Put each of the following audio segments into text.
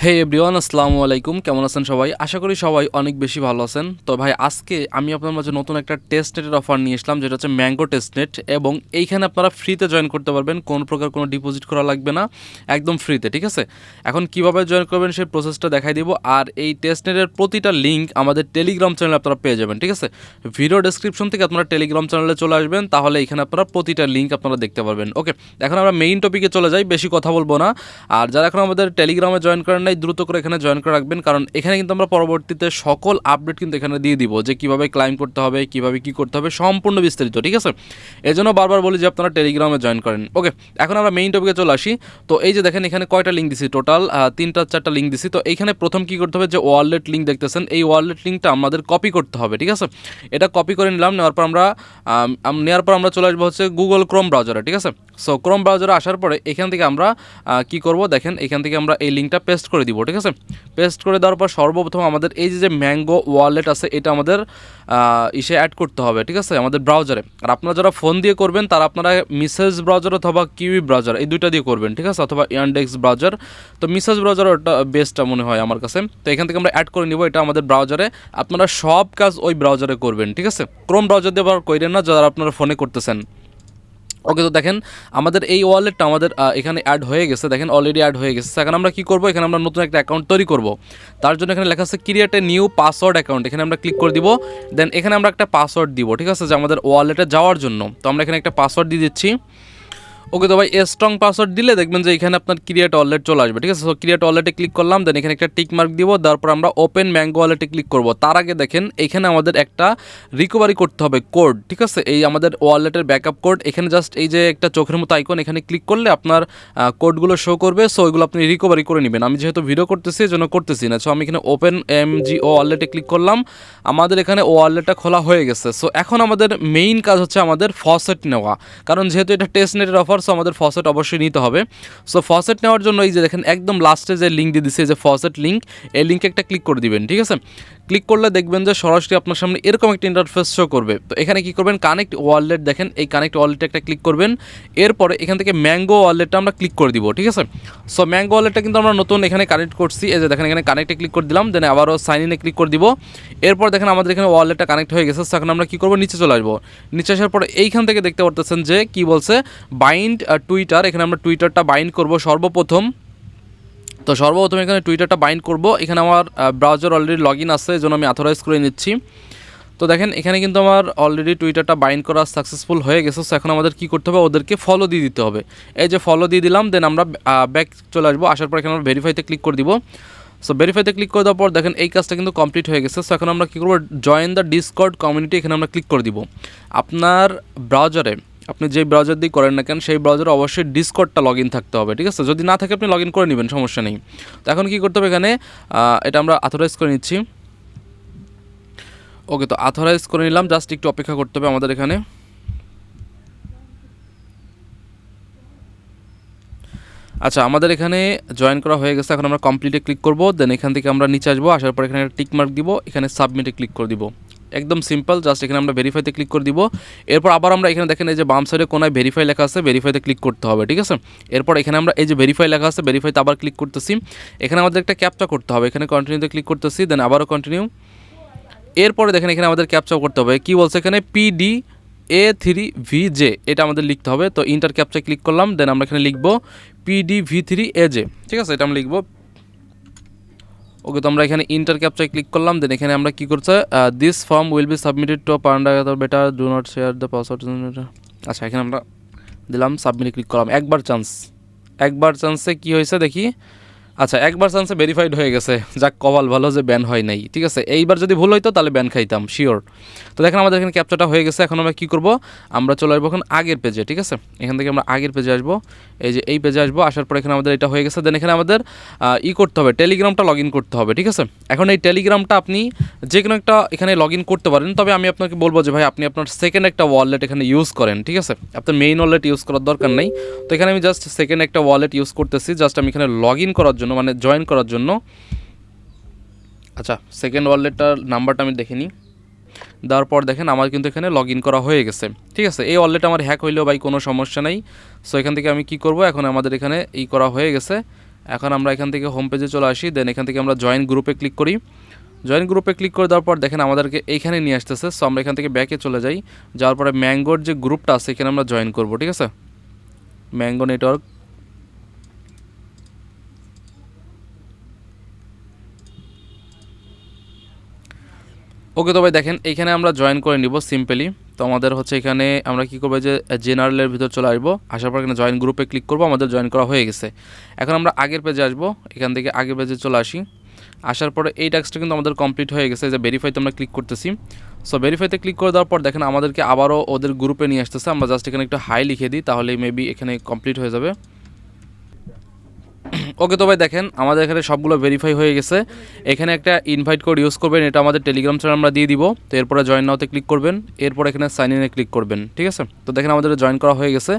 হে everyone, আসসালামু আলাইকুম। কেমন আছেন সবাই? আশা করি সবাই অনেক বেশি ভালো আছেন। তো ভাই, আজকে আমি আপনার মাঝে নতুন একটা টেস্ট নেটের অফার নিয়ে আসলাম, যেটা হচ্ছে ম্যাঙ্গো টেস্ট নেট। এবং এইখানে আপনারা ফ্রিতে জয়েন করতে পারবেন, কোনো প্রকার কোনো ডিপোজিট করা লাগবে না, একদম ফ্রিতে। ঠিক আছে, এখন কিভাবে জয়েন করবেন সেই প্রসেসটা দেখাই দিব। আর এই টেস্ট নেটের প্রতিটা লিঙ্ক আমাদের টেলিগ্রাম চ্যানেলে আপনারা পেয়ে যাবেন। ঠিক আছে, ভিডিও ডেসক্রিপশন থেকে আপনারা টেলিগ্রাম চ্যানেলে চলে আসবেন, তাহলে এখানে আপনারা প্রতিটা লিঙ্ক আপনারা দেখতে পারবেন। ওকে, এখন আমরা মেইন টপিকে চলে যাই, বেশি কথা বলবো না। আর যারা এখন আমাদের টেলিগ্রামে জয়েন করেন নাই, দ্রুত করে এখানে জয়েন করে রাখবেন, কারণ এখানে কিন্তু আমরা পরবর্তীতে সকল আপডেট কিন্তু এখানে দিয়ে দিব, যে কীভাবে ক্লাইম করতে হবে, কীভাবে কী করতে হবে, সম্পূর্ণ বিস্তারিত। ঠিক আছে, এজন্য বারবার বলি যে আপনারা টেলিগ্রামে জয়েন করেন। ওকে, এখন আমরা মেইন টপিকে চলে আসি। তো এই যে দেখেন, এখানে কয়টা লিঙ্ক দিছি, টোটাল 3-4টা লিঙ্ক দিছি। তো এইখানে প্রথম কী করতে হবে, যে ওয়ালেট লিঙ্ক দেখতেছেন, এই ওয়ালেট লিঙ্কটা আমাদের কপি করতে হবে। ঠিক আছে, এটা কপি করে নিলাম। নেওয়ার পর আমরা চলে আসবো হচ্ছে গুগল ক্রোম ব্রাউজারে। ঠিক আছে, সো ক্রোম ব্রাউজারে আসার পরে এখান থেকে আমরা কি করব, দেখেন এখান থেকে আমরা এই লিঙ্কটা পেস্ট করে দিব। ঠিক আছে, পেস্ট করে দেওয়ার পর সর্বপ্রথম আমাদের এই যে ম্যাঙ্গো ওয়ালেট আছে, এটা আমাদের ইসে অ্যাড করতে হবে। ঠিক আছে, আমাদের ব্রাউজারে। আর আপনারা যারা ফোন দিয়ে করবেন, তারা আপনারা মিসেজ ব্রাউজার অথবা কিউই ব্রাউজার, এই দুইটা দিয়ে করবেন। ঠিক আছে, অথবা ইয়ান্ডেক্স ব্রাউজার। তো মিসেজ ব্রাউজার ওটা বেস্টটা মনে হয় আমার কাছে। তো এখান থেকে আমরা অ্যাড করে নিব এটা আমাদের ব্রাউজারে। আপনারা সব কাজ ওই ব্রাউজারে করবেন। ঠিক আছে, ক্রোম ব্রাউজার দিয়ে আবার করেন না যারা আপনারা ফোনে করতেছেন। ওকে, তো দেখেন আমাদের এই ওয়ালেটটা আমাদের এখানে অ্যাড হয়ে গেছে। দেখেন অলরেডি অ্যাড হয়ে গেছে। এখন আমরা কী করবো, এখানে আমরা নতুন একটা অ্যাকাউন্ট তৈরি করব। তার জন্য এখানে লেখা আছে create a new password account, এখানে আমরা ক্লিক করে দিব। দেন এখানে আমরা একটা পাসওয়ার্ড দিব। ঠিক আছে, যে আমাদের ওয়ালেটে যাওয়ার জন্য। তো আমরা এখানে একটা পাসওয়ার্ড দিয়ে দিচ্ছি। ওকে, তো ভাই স্ট্রং পাসওয়ার্ড দিলে দেখবেন যে এখানে আপনার ক্রিয়েট ওয়ালেট চলে আসবে। ঠিক আছে, সো ক্রিয়েট ওয়ালেটে ক্লিক করলাম। দেন এখানে একটা টিক মার্ক দিব, তারপর আমরা ওপেন ম্যাঙ্গো ওয়ালেটে ক্লিক করব। তার আগে দেখেন এখানে আমাদের একটা রিকভারি করতে হবে কোড। ঠিক আছে, এই আমাদের ওয়ালেটের ব্যাকআপ কোড। এখানে জাস্ট এই যে একটা চোখের মতো আইকন, এখানে ক্লিক করলে আপনার কোডগুলো শো করবে। সো ওইগুলো আপনি রিকভারি করে নেবেন। আমি যেহেতু ভিডিও করতেছি এই জন্য করতেছি না। সো আমি এখানে ওপেন MGO ওয়ালেটে ক্লিক করলাম। আমাদের এখানে ওয়ালেটটা খোলা হয়ে গেছে। সো এখন আমাদের মেইন কাজ হচ্ছে আমাদের ফসেট নেওয়া, কারণ যেহেতু এটা টেস্ট নেটের অফার, সো আমাদের ফসেট অবশ্যই নিতে হবে। সো ফসেট নেওয়ার জন্য এই যে দেখেন একদম লাস্টে যে লিঙ্ক দিয়ে দিচ্ছে, যে ফসেট লিঙ্ক, এই লিঙ্কে একটা ক্লিক করে দিবেন। ঠিক আছে, ক্লিক করলে দেখবেন যে সরাসরি আপনার সামনে এরকম একটা ইন্টারফেস শো করবে। তো এখানে কী করবেন, কানেক্ট ওয়ালেট, দেখেন এই কানেক্ট ওয়ালেটে একটা ক্লিক করবেন। এরপরে এখান থেকে ম্যাঙ্গো ওয়ালেটটা আমরা ক্লিক করে দিব। ঠিক আছে, সো ম্যাঙ্গো ওয়ালেটটা কিন্তু আমরা নতুন এখানে কানেক্ট করছি। এই যে দেখেন এখানে কানেক্টে ক্লিক করে দিলাম। দেন আবারও সাইন ইনে ক্লিক করে দিব। এরপর দেখেন আমাদের এখানে ওয়ালেটটা কানেক্ট হয়ে গেছে। এখন আমরা কী করবো, নিচে চলে আসবো। নিচে আসার পরে এইখান থেকে দেখতে পারতেছেন যে কী বলছে, বাইন্ড টুইটার। এখানে আমরা টুইটারটা বাইন্ড করব সর্বপ্রথম। তো সর্বপ্রথম এখানে টুইটারটা বাইন্ড করব। এখানে আমার ব্রাউজার অলরেডি লগ ইন আছে, এই জন্য আমি অথরাইজ করে নিচ্ছি। তো দেখেন এখানে কিন্তু আমার অলরেডি টুইটারটা বাইন্ড করা সাকসেসফুল হয়ে গেছে। সো এখন আমাদের কী করতে হবে, ওদেরকে ফলো দিয়ে দিতে হবে। এই যে ফলো দিয়ে দিলাম। দেন আমরা ব্যাক চলে আসবো। আসার পর এখানে আমরা ভেরিফাইতে ক্লিক করে দিব। সো ভেরিফাইতে ক্লিক করে দেওয়ার পর দেখেন এই কাজটা কিন্তু কমপ্লিট হয়ে গেছে। সো এখন আমরা কী করবো, জয়েন দ্য ডিসকর্ড কমিউনিটি, এখানে আমরা ক্লিক করে দিব। আপনার ব্রাউজারে, আপনি যেই ব্রাউজার দিয়ে করেন না কেন, সেই ব্রাউজারে অবশ্যই ডিসকর্ডটা লগ ইন থাকতে হবে। ঠিক আছে, যদি না থাকে আপনি লগ ইন করে নেবেন, সমস্যা নেই। তো এখন কী করতে হবে, এখানে এটা আমরা অথরাইজ করে নিচ্ছি। ওকে, তো অথরাইজ করে নিলাম। জাস্ট একটু অপেক্ষা করতে হবে আমাদের এখানে। আচ্ছা, আমাদের এখানে জয়েন করা হয়ে গেছে। এখন আমরা কমপ্লিটে ক্লিক করব। দেন এখান থেকে আমরা নিচে আসবো। আসার পর এখানে টিক মার্ক দিব, এখানে সাবমিটে ক্লিক করে দিব। একদম সিম্পল, জাস্ট এখানে আমরা ভেরিফাইতে ক্লিক করে দিব। এরপর আবার আমরা এখানে দেখেন এই যে বাম সাইডে কোনায় ভেরিফাই লেখা আছে, ভেরিফাইতে ক্লিক করতে হবে। ঠিক আছে, এরপর এখানে আমরা এই যে ভেরিফাই লেখা আছে, ভেরিফাইতে আবার ক্লিক করতেছি। এখানে আমাদের একটা ক্যাপচা করতে হবে, এখানে কন্টিনিউতে ক্লিক করতেছি। দেন আবারও কন্টিনিউ। এরপরে দেখেন এখানে আমাদের ক্যাপচাও করতে হবে। কী বলছে এখানে, PD-A3VJ, এটা আমাদের লিখতে হবে। তো ইন্টার ক্যাপচায় ক্লিক করলাম। দেন আমরা এখানে লিখবো PD-V3AJ। ঠিক আছে, এটা আমরা লিখবো। ওকে, তো আমরা এখানে ইন্টার ক্যাপচায় ক্লিক করলাম। দেন এখানে আমরা কী করছে, this form will be submitted to panda better, do not share the password. আচ্ছা, এখানে আমরা দিলাম, সাবমিটে ক্লিক করলাম। একবার চান্সে কী হয়েছে দেখি। আচ্ছা, একবার চান্সে ভেরিফাইড হয়ে গেছে। যাক, কপাল ভালো যে ব্যান হয় নাই। ঠিক আছে, এইবার যদি ভুল হইতো তাহলে ব্যান খাইতাম শিওর। তো দেখেন আমাদের এখানে ক্যাপচাটা হয়ে গেছে। এখন আমরা কী করবো, আমরা চলে আসবো এখন আগের পেজে। ঠিক আছে, এখান থেকে আমরা আগের পেজে আসবো। এই যে এই পেজে আসবো। আসার পর এখানে আমাদের এটা হয়ে গেছে। দেন এখানে আমাদের করতে হবে, টেলিগ্রামটা লগ ইন করতে হবে। ঠিক আছে, এখন এই টেলিগ্রামটা আপনি যে কোনো একটা এখানে লগ ইন করতে পারেন, তবে আমি আপনাকে বলবো যে ভাই আপনি আপনার সেকেন্ড একটা ওয়ালেট এখানে ইউজ করেন। ঠিক আছে, আপনার মেইন ওয়ালেট ইউজ করার দরকার নেই। তো এখানে আমি জাস্ট সেকেন্ড একটা ওয়ালেট ইউজ করতেছি, জাস্ট আমি এখানে লগ ইন করার জন্য, মানে জয়েন করার জন্য। আচ্ছা, সেকেন্ড ওয়ালেটটার নাম্বারটা আমি দেখে নিই। দেওয়ার পর দেখেন আমার কিন্তু এখানে লগ ইন করা হয়ে গেছে। ঠিক আছে, এই ওয়ালেট আমার হ্যাক হইলেও ভাই কোনো সমস্যা নেই। সো এখান থেকে আমি কি করব, এখন আমাদের এখানে করা হয়ে গেছে। এখন আমরা এখান থেকে হোম পেজে চলে আসি, দেন এখান থেকে আমরা জয়েন গ্রুপে ক্লিক করি। জয়েন গ্রুপে ক্লিক করে দেওয়ার পর দেখেন আমাদেরকে এইখানে নিয়ে আসতেছে। সো আমরা এখান থেকে ব্যাকে চলে যাই, যাওয়ার পরে ম্যাঙ্গোর যে গ্রুপটা আছে এখানে আমরা জয়েন করব, ঠিক আছে, ম্যাঙ্গো নেটওয়ার্ক। ওকে, তো ভাই দেখেন এইখানে আমরা জয়েন করে নিব সিম্পলি। তো আমাদের হচ্ছে এখানে আমরা কী করবো, যে জেনারেলের ভিতর চলে আসবো, আসার পর এখানে জয়েন গ্রুপে ক্লিক করবো, আমাদের জয়েন করা হয়ে গেছে। এখন আমরা আগের পেজে আসবো, এখান থেকে আগের পেজে চলে আসি। আসার পরে এই টাস্কটা কিন্তু আমাদের কমপ্লিট হয়ে গেছে, যে ভেরিফাইতে আমরা ক্লিক করতেছি। সো ভেরিফাইতে ক্লিক করে দেওয়ার পর দেখেন আমাদেরকে আবারও ওদের গ্রুপে নিয়ে আসতেছে। আমরা জাস্ট এখানে একটু হাই লিখে দিই, তাহলে মেবি এখানে কমপ্লিট হয়ে যাবে। ওকে, তো ভাই দেখেন আমাদের এখানে সবগুলো ভেরিফাই হয়ে গেছে। এখানে একটা ইনভাইট কোড ইউজ করবেন, এটা আমাদের টেলিগ্রাম চ্যানেল আমরা দিয়ে দিব। তো এরপরে জয়েন নাওতে ক্লিক করবেন, এরপর এখানে সাইন ইনে ক্লিক করবেন, ঠিক আছে। তো দেখেন আমাদের জয়েন করা হয়ে গেছে।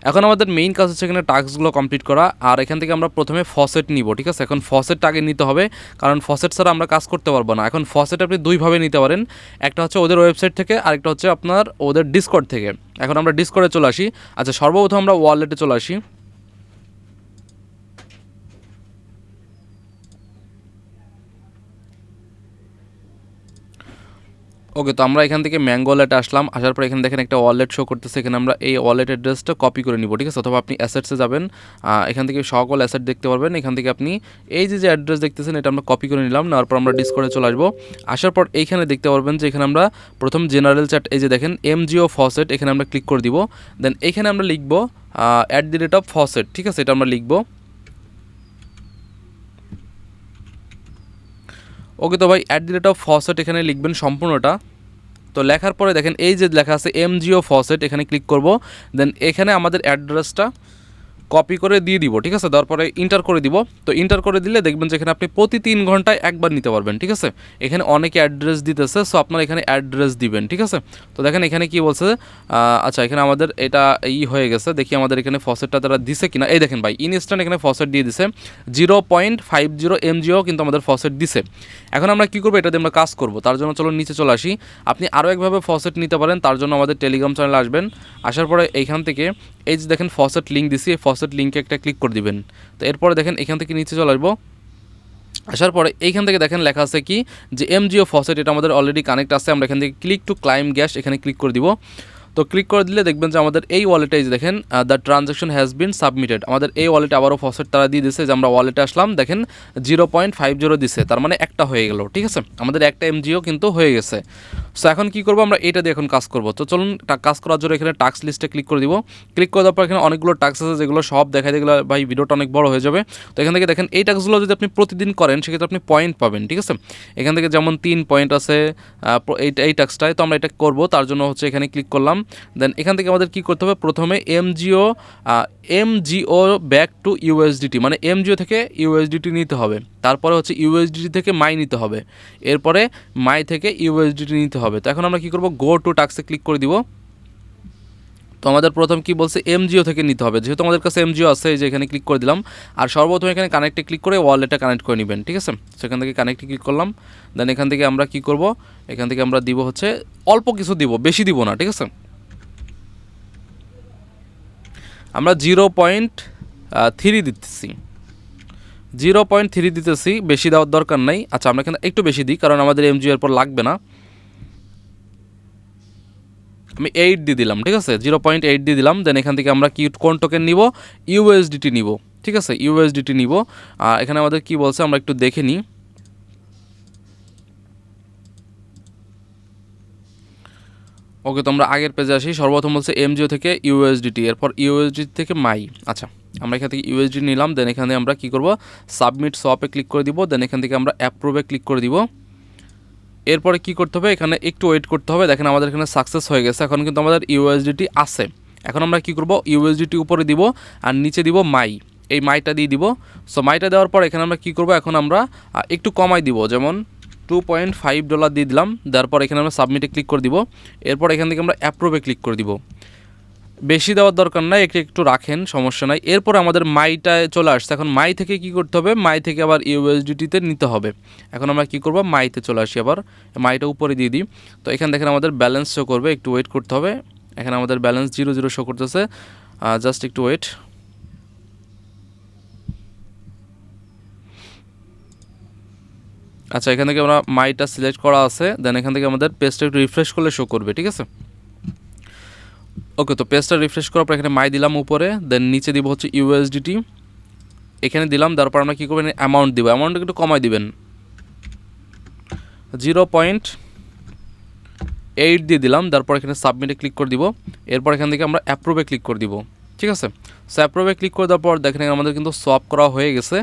এখন আমাদের মেইন কাজ হচ্ছে এখানে টাস্কগুলো কমপ্লিট করা, আর এখান থেকে আমরা প্রথমে ফসেট নিব, ঠিক আছে। এখন ফসেটটা আগে নিতে হবে, কারণ ফসেট ছাড়া আমরা কাজ করতে পারবো না। এখন ফসেট আপনি দুইভাবে নিতে পারেন, একটা হচ্ছে ওদের ওয়েবসাইট থেকে, আরেকটা হচ্ছে আপনার ওদের ডিসকর্ড থেকে। এখন আমরা ডিসকর্ডে চলে আসি। আচ্ছা, সর্বপ্রথম আমরা ওয়ালেটে চলে আসি। ওকে, তো আমরা এখান থেকে ম্যাঙ্গো ওয়ালেটে আসলাম। আসার পর এখানে দেখেন একটা ওয়ালেট শো করতেছে, এখানে আমরা এই ওয়ালেট অ্যাড্রেসটা কপি করে নিব, ঠিক আছে। অথবা আপনি অ্যাসেটসে যাবেন, এখান থেকে সকল অ্যাসেট দেখতে পারবেন। এখান থেকে আপনি এই যে অ্যাড্রেস দেখতেছেন এটা আমরা কপি করে নিলাম, নেওয়ার পর আমরা ডিসকর্ডে চলে আসবো। আসার পর এইখানে দেখতে পারবেন যে এখানে আমরা প্রথম জেনারেল চ্যাট, এই যে দেখেন এমজিও ফসেট, এখানে আমরা ক্লিক করে দিব। দেন এখানে আমরা লিখব @ফসেট, ঠিক আছে, এটা আমরা লিখব। ওকে, তো ভাই @ফসেট এখানে লিখবেন সম্পূর্ণটা। তো লেখার পরে দেখেন এই যে লেখা আছে এমজিও ফসেট, এখানে ক্লিক করব। দেন এখানে আমাদের অ্যাড্রেসটা কপি করে দিয়ে দিব, ঠিক আছে। তারপরে ইন্টার করে দিব। তো ইন্টার করে দিলে দেখবেন যে এখানে আপনি প্রতি 3 ঘন্টায় একবার নিতে পারবেন, ঠিক আছে। এখানে অনেকে অ্যাড্রেস দিতেছে, সো আপনারা এখানে অ্যাড্রেস দিবেন, ঠিক আছে। তো দেখেন এখানে কি বলছে, আচ্ছা এখানে আমাদের এটা হয়ে গেছে। দেখি আমাদের এখানে ফসেটটা তারা দিছে কিনা। এই দেখেন ভাই, ইনস্ট্যান্ট এখানে ফসেট দিয়ে দিছে 0.50 এমজিও কিন্তু আমাদের ফসেট দিছে। এখন আমরা কী করবো, এটা দিয়ে আমরা কাজ করব। তার জন্য চলো নিচে চলে আসি। আপনি আরও একভাবে ফসেট নিতে পারেন, তার জন্য আমাদের টেলিগ্রাম চ্যানেলে আসবেন। আসার পরে এইখান থেকে এই যে দেখেন ফসেট লিঙ্ক দিছি, এই ফসেট লিঙ্কে একটা ক্লিক করে দিবেন। তো এরপরে দেখেন এখান থেকে নিচে চলে আসবো। আসার পরে এইখান থেকে দেখেন লেখা আছে কি, যে এমজিও ফসেট, এটা আমাদের অলরেডি কানেক্ট আছে। আমরা এখান থেকে ক্লিক টু ক্লাইম গ্যাস, এখানে ক্লিক করে দিব। তো ক্লিক করে দিলে দেখবেন যে আমাদের এই ওয়ালেটে দেখেন the transaction has been submitted, আমাদের এই ওয়ালেটে আবারও ফসেট তারা দিয়ে দিছে। যে আমরা ওয়ালেটে আসলাম, দেখেন 0.50 দিছে, তার মানে একটা হয়ে গেল, ঠিক আছে। আমাদের একটা এমজিও কিন্তু হয়ে গেছে। সো এখন কী করবো, আমরা এটা দিয়ে এখন কাজ করবো। তো চলুন কাজ করার জন্য এখানে টাস্ক লিস্টে ক্লিক করে দিব। ক্লিক করে দেওয়ার পর এখানে অনেকগুলো টাস্ক আছে, যেগুলো সব দেখাই দিলে ভাই ভিডিওটা অনেক বড় হয়ে যাবে। তো এখান থেকে দেখেন এই টাস্কগুলো যদি আপনি প্রতিদিন করেন সেক্ষেত্রে আপনি পয়েন্ট পাবেন, ঠিক আছে। এখান থেকে যেমন 3 পয়েন্ট আছে এই টাস্কটায়। তো আমরা এটা করবো, তার জন্য হচ্ছে এখানে ক্লিক করলাম। দেন এখান থেকে আমাদের কী করতে হবে, প্রথমে এমজিও ব্যাক টু ইউএসডিটি, মানে এমজিও থেকে ইউএসডিটি নিতে হবে। তারপরে হচ্ছে ইউএসডিটি থেকে মাই নিতে হবে, এরপরে মাই থেকে ইউএসডিটি নিতে হবে। তো এখন আমরা কী করবো, গো টু টাস্কে ক্লিক করে দিব। তো আমাদের প্রথম কি বলছে, এমজিও থেকে নিতে হবে। যেহেতু আমাদের কাছে এমজিও আছে, এই যে এখানে ক্লিক করে দিলাম। আর সর্বপ্রথম এখানে কানেক্টে ক্লিক করে ওয়ালেটটা কানেক্ট করে নেবেন, ঠিক আছে। সেখান থেকে কানেক্টে ক্লিক করলাম। দেন এখান থেকে আমরা কি করব, এখান থেকে আমরা দিব হচ্ছে অল্প কিছু দিব, বেশি দিব না, ঠিক আছে। আমরা 0.3 দিতেছি, 0.3 দিতেছি, বেশি দেওয়ার দরকার নাই। আচ্ছা আমরা এখানে একটু বেশি দিই, কারণ আমাদের এমজিও এরপর লাগবে না। আমি 8 দিয়ে দিলাম, ঠিক আছে, 0.8 দিয়ে দিলাম। দেন এখান থেকে আমরা কোন টোকেন নিব, ইউএসডিটি নিব, ঠিক আছে, ইউএসডিটি নিব। আর এখানে আমাদের কি বলছে আমরা একটু দেখে নিই। ওকে, তো আমরা আগের পেজে আসি। সর্বপ্রথম বলছে এমজিও থেকে ইউএসডিটি, এরপর ইউএসডিটি থেকে মাই। আচ্ছা আমরা এখান থেকে ইউএসডি নিলাম। দেন এখানে আমরা কি করব, সাবমিট সোয়াপে ক্লিক করে দিব। দেন এখান থেকে আমরা অ্যাপ্রুভে ক্লিক করে দিব। এরপরে কি করতে হবে, এখানে একটু ওয়েট করতে হবে। দেখেন আমাদের এখানে সাকসেস হয়ে গেছে, এখন কিন্তু আমাদের ইউএসডিটি আছে। এখন আমরা কি করব, ইউএসডিটি উপরে দিব আর নিচে দিব মাই, এই মাইটা দিয়ে দিব। সো মাইটা দেওয়ার পর এখানে আমরা কি করব, এখন আমরা একটু কমাই দিব, যেমন $2.5 দিয়ে দিলাম। দেওয়ার পর এখানে আমরা সাবমিটে ক্লিক করে দিব। এরপর এখান থেকে আমরা অ্যাপ্রুভে ক্লিক করে দিব। বেশি দেওয়ার দরকার নাই, একটু রাখেন, সমস্যা নাই। এরপর আমাদের মাইটায় চলে আসছে। এখন মাই থেকে কি করতে হবে, মাই থেকে আবার ইউএসডিটিতে নিতে হবে। এখন আমরা কি করব, মাইতে চলে আসি, আবার মাইটা উপরে দিয়ে দিই। তো এখানে দেখেন আমাদের ব্যালেন্স শো করবে, একটু ওয়েট করতে হবে। এখানে আমাদের ব্যালেন্স 0 শো করতেছে, জাস্ট একটু ওয়েট। আচ্ছা, এখান থেকে আমরা মাইটা সিলেক্ট করা আছে, দেন এখান থেকে আমাদের পেজটা একটু রিফ্রেশ করলে শো করবে, ঠিক আছে। ওকে, তো পেজটা রিফ্রেশ করার পর এখানে মাই দিলাম উপরে, দেন নিচে দিব হচ্ছে ইউএসডিটি, এখানে দিলাম। তারপর আমরা কী করবেন, অ্যামাউন্ট দিব, অ্যামাউন্টটা একটু কমাই দিবেন, 0.8 দিয়ে দিলাম। তারপর এখানে সাবমিটে ক্লিক করে দিব। এরপর এখান থেকে আমরা অ্যাপ্রুভে ক্লিক করে দিব, ঠিক আছে। সো অ্যাপ্রুভে ক্লিক করে দেওয়ার পর দেখেন আমাদের কিন্তু সোয়াপ করা হয়ে গেছে।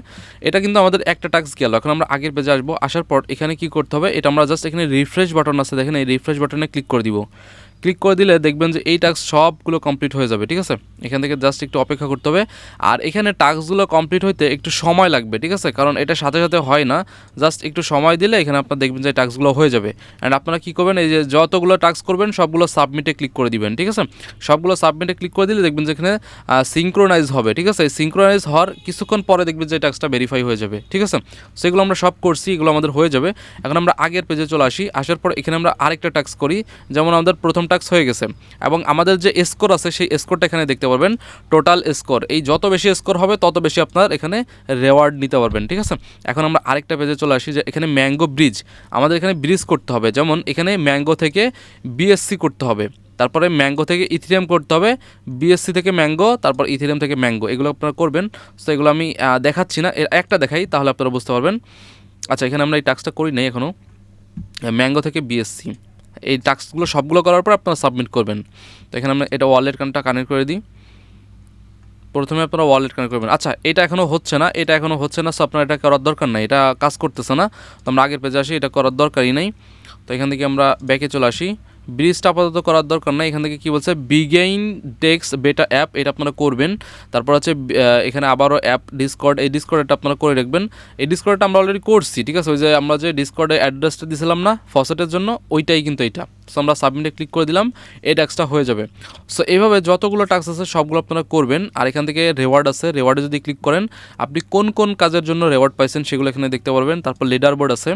এটা কিন্তু আমাদের একটা টাস্ক গেল। এখন আমরা আগের পেজে আসবো, আসার পর এখানে কি করতে হবে, এটা আমরা জাস্ট এখানে রিফ্রেশ বাটন আছে দেখেন, এই রিফ্রেশ বাটনে ক্লিক করে দিব। ক্লিক করে দিলে দেখবেন যে এই টাস্ক সবগুলো কমপ্লিট হয়ে যাবে, ঠিক আছে। এখান থেকে জাস্ট একটু অপেক্ষা করতে হবে। আর এখানে টাস্কগুলো কমপ্লিট হইতে একটু সময় লাগবে, ঠিক আছে, কারণ এটা সাথে সাথে হয় না। জাস্ট একটু সময় দিলে এখানে আপনার দেখবেন যে টাস্কগুলো হয়ে যাবে। অ্যান্ড আপনারা কী করবেন, এই যে যতগুলো টাস্ক করবেন সবগুলো সাবমিটে ক্লিক করে দিবেন, ঠিক আছে। সবগুলো সাবমিটে ক্লিক করে দিলে দেখবেন যে এখানে সিঙ্ক্রোনাইজ হবে, ঠিক আছে। সিঙ্ক্রোনাইজ হওয়ার কিছুক্ষণ পরে দেখবেন যে টাস্কটা ভেরিফাই হয়ে যাবে, ঠিক আছে। সেগুলো আমরা সব করছি, এগুলো আমাদের হয়ে যাবে। এখন আমরা আগের পেজে চলে আসি, আসার পর এখানে আমরা আরেকটা টাস্ক করি। যেমন আমাদের প্রথম টাস্ক হয়ে গেছে এবং আমাদের যে স্কোর আছে সেই স্কোরটা এখানে দেখতে পারবেন, টোটাল স্কোর। এই যত বেশি স্কোর হবে তত বেশি আপনার এখানে রেওয়ার্ড নিতে পারবেন, ঠিক আছে। এখন আমরা আরেকটা পেজে চলে আসি, যে এখানে ম্যাঙ্গো ব্রিজ, আমাদের এখানে ব্রিজ করতে হবে। যেমন এখানে ম্যাঙ্গো থেকে বিএসসি করতে হবে, তারপরে ম্যাঙ্গো থেকে ইথিরিয়াম করতে হবে, বিএসসি থেকে ম্যাঙ্গো, তারপর ইথিরিয়াম থেকে ম্যাঙ্গো, এগুলো আপনারা করবেন। সো এগুলো আমি দেখাচ্ছি না, একটা দেখাই তাহলে আপনারা বুঝতে পারবেন। আচ্ছা, এখানে আমরা এই টাস্কটা করি নাই এখনও, ম্যাঙ্গো থেকে বিএসসি, এই টাস্কগুলো সবগুলো করার পর আপনারা সাবমিট করবেন। তো এখানে আমরা এটা ওয়ালেট কানেক্ট করে দিই। প্রথমে আপনারা ওয়ালেট কানেক্ট করবেন। আচ্ছা, এটা এখনও হচ্ছে না, সো আপনার এটা করার দরকার নাই, এটা কাজ করতেছে না। তো আমরা আগের পেজে আসি, এটা করার দরকারই নাই। তো এখান থেকে আমরা ব্যাকে চলে আসি। ব্রিজটা আপাতত করার দরকার নাই। এখান থেকে কী বলছে, বিগেইন ডেক্স বেটা অ্যাপ, এটা আপনারা করবেন। তারপর হচ্ছে এখানে আবারও অ্যাপ ডিসকর্ড, এই ডিসকর্ডটা আপনারা করে রাখবেন। এই ডিসকর্ডটা আমরা অলরেডি করছি, ঠিক আছে। ওই যে আমরা যে ডিসকর্ডে অ্যাড্রেসটা দিয়েছিলাম না ফসেটের জন্য, ওইটাই কিন্তু এইটা। সো আমরা সাবমিটে ক্লিক করে দিলাম, এই টাস্কটা হয়ে যাবে। সো এইভাবে যতগুলো টাস্ক আছে সবগুলো আপনারা করবেন। আর এখান থেকে রেওয়ার্ড আছে, রেওয়ার্ডে যদি ক্লিক করেন আপনি কোন কোন কাজের জন্য রেওয়ার্ড পাইছেন সেগুলো এখানে দেখতে পারবেন। তারপর লিডার বোর্ড আছে,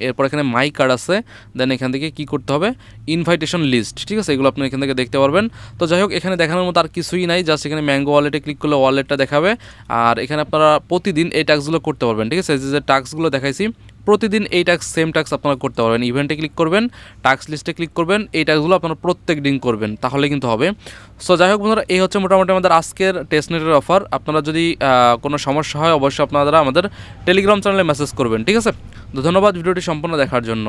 এরপর এখানে মাই কার্ড আছে, দেন এখান থেকে কী করতে হবে, ইনভাইটেশন লিস্ট, ঠিক আছে, এগুলো আপনি এখান থেকে দেখতে পারবেন। তো যাই হোক, এখানে দেখানোর মতো আর কিছুই নাই, জাস্ট এখানে ম্যাঙ্গো ওয়ালেটে ক্লিক করলে ওয়ালেটটা দেখাবে। আর এখানে আপনারা প্রতিদিন এই টাস্কগুলো করতে পারবেন, ঠিক আছে। যে টাস্কগুলো দেখাইছি প্রতিদিন এই টাস্ক, সেম টাস্ক আপনারা করতে পারবেন। ইভেন্টে ক্লিক করবেন, টাস্ক লিস্টে ক্লিক করবেন, এই টাস্কগুলো আপনারা প্রত্যেক দিন করবেন, তাহলে কিন্তু হবে। সো যাই হোক বন্ধুরা, এই হচ্ছে মোটামুটি আমাদের আজকের টেস্টনেটের অফার। আপনারা যদি কোনো সমস্যা হয় অবশ্যই আপনারা আমাদের টেলিগ্রাম চ্যানেলে মেসেজ করবেন, ঠিক আছে। তো ধন্যবাদ ভিডিওটি সম্পূর্ণ দেখার জন্য।